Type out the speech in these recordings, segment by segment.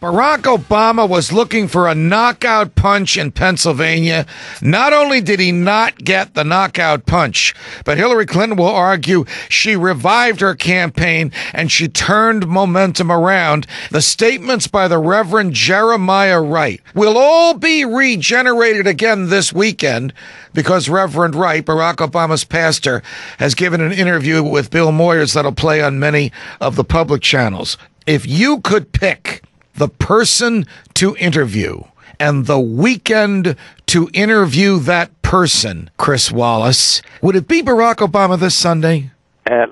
Barack Obama was looking for a knockout punch in Pennsylvania. Not only did he not get the knockout punch, but Hillary Clinton will argue she revived her campaign and she turned momentum around. The statements by the Reverend Jeremiah Wright will all be regenerated again this weekend because Reverend Wright, Barack Obama's pastor, has given an interview with Bill Moyers that'll play on many of the public channels. If you could pick the person to interview and the weekend to interview that person, Chris Wallace, would it be Barack Obama this Sunday?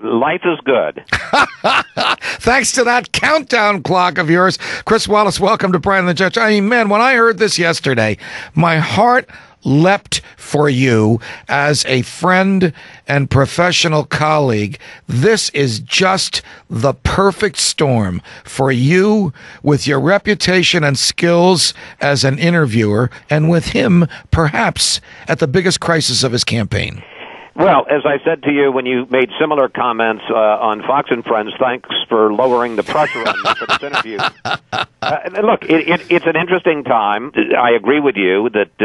Life is good. Thanks to that countdown clock of yours. Chris Wallace, welcome to Brian the Judge. I mean, man, when I heard this yesterday, my heart leapt for you as a friend and professional colleague. This is just the perfect storm for you with your reputation and skills as an interviewer, and with him perhaps at the biggest crisis of his campaign. Well, as I said to you when you made similar comments on Fox and Friends, thanks for lowering the pressure on me for this interview. Look, it's an interesting time. I agree with you that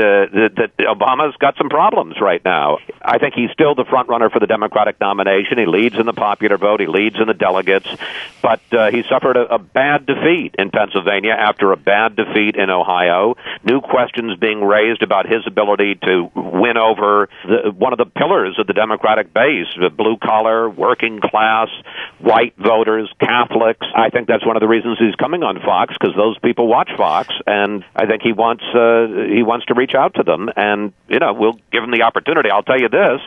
Obama's got some problems right now. I think he's still the front runner for the Democratic nomination. He leads in the popular vote. He leads in the delegates. But he suffered a bad defeat in Pennsylvania after a bad defeat in Ohio. New questions being raised about his ability to win over one of the pillars of the Democratic base, the blue-collar, working-class, white voters, Catholics. I think that's one of the reasons he's coming on Fox, because those people watch Fox, and I think he wants to reach out to them, and, we'll give him the opportunity. I'll tell you this,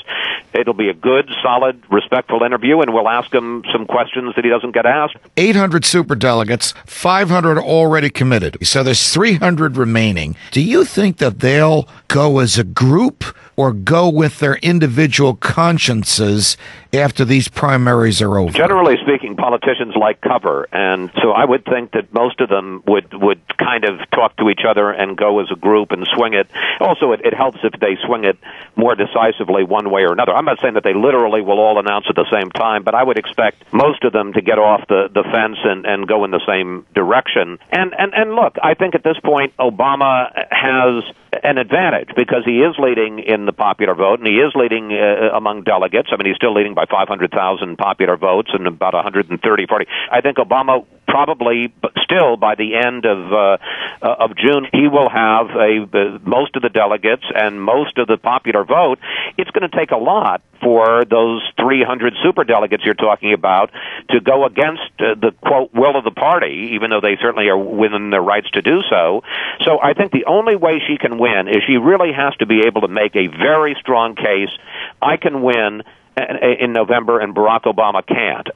it'll be a good, solid, respectful interview, and we'll ask him some questions that he doesn't get asked. 800 superdelegates, 500 already committed, so there's 300 remaining. Do you think that they'll go as a group or go with their individual consciences after these primaries are over? Generally speaking, politicians like cover, and so I would think that most of them would kind of talk to each other and go as a group and swing it. Also, it helps if they swing it more decisively one way or another. I'm not saying that they literally will all announce at the same time, but I would expect most of them to get off the fence and go in the same direction. And look, I think at this point, Obama has an advantage because he is leading in the popular vote, and he is leading among delegates. I mean, he's still leading by 500,000 popular votes and about 130, 40. I think Obama probably, but still by the end of June, he will have most of the delegates and most of the popular vote. It's going to take a lot for those 300 superdelegates you're talking about to go against the, quote, will of the party, even though they certainly are within their rights to do so. So I think the only way she can win is she really has to be able to make a very strong case. I can win in November, and Barack Obama can't.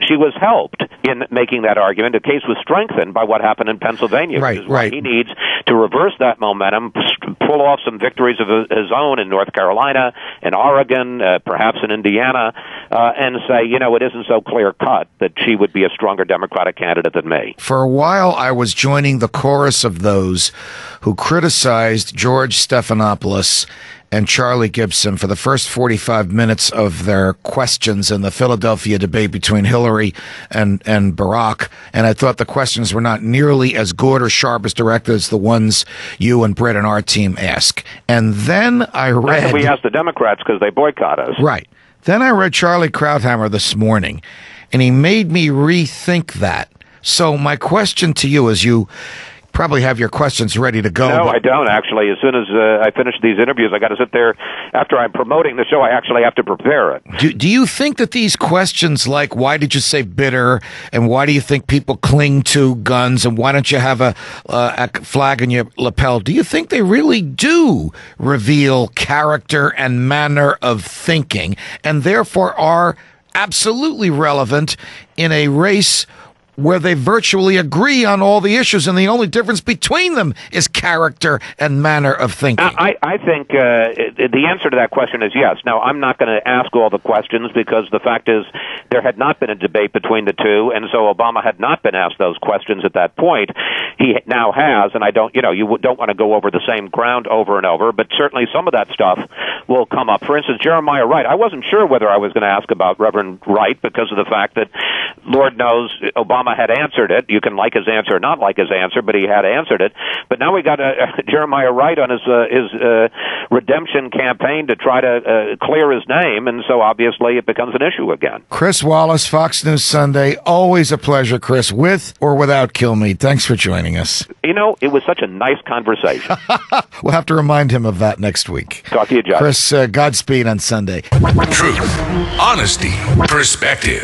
She was helped in making that argument. The case was strengthened by what happened in Pennsylvania. Right. He needs to reverse that momentum, pull off some victories of his own in North Carolina, in Oregon, perhaps in Indiana, and say, it isn't so clear-cut that she would be a stronger Democratic candidate than me. For a while, I was joining the chorus of those who criticized George Stephanopoulos and Charlie Gibson for the first 45 minutes of their questions in the Philadelphia debate between Hillary and Barack. And I thought the questions were not nearly as good or sharp as directed as the ones you and Brett and our team ask. And then I read... We asked the Democrats because they boycott us. Right. Then I read Charlie Krauthammer this morning, and he made me rethink that. So my question to you is, you probably have your questions ready to go. No, I don't, actually. As soon as I finish these interviews, I got to sit there. After I'm promoting the show, I actually have to prepare it. Do you think that these questions like, why did you say bitter, and why do you think people cling to guns, and why don't you have a flag in your lapel, do you think they really do reveal character and manner of thinking, and therefore are absolutely relevant in a race where they virtually agree on all the issues, and the only difference between them is character and manner of thinking? I think the answer to that question is yes. Now, I'm not going to ask all the questions because the fact is there had not been a debate between the two, and so Obama had not been asked those questions at that point. He now has, and I don't, you don't want to go over the same ground over and over, but certainly some of that stuff will come up. For instance, Jeremiah Wright. I wasn't sure whether I was going to ask about Reverend Wright because of the fact that, Lord knows, Obama had answered it. You can like his answer or not like his answer, but he had answered it. But now we got Jeremiah Wright on his redemption campaign to try to clear his name, and so obviously it becomes an issue again. Chris Wallace, Fox News Sunday. Always a pleasure, Chris, with or without Kilmeade. Thanks for joining us. You know, it was such a nice conversation. We'll have to remind him of that next week. Talk to you, Judge. Chris, Godspeed on Sunday. Truth, honesty, perspective.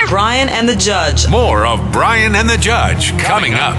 Brian and the Judge. More of Brian and the Judge coming up.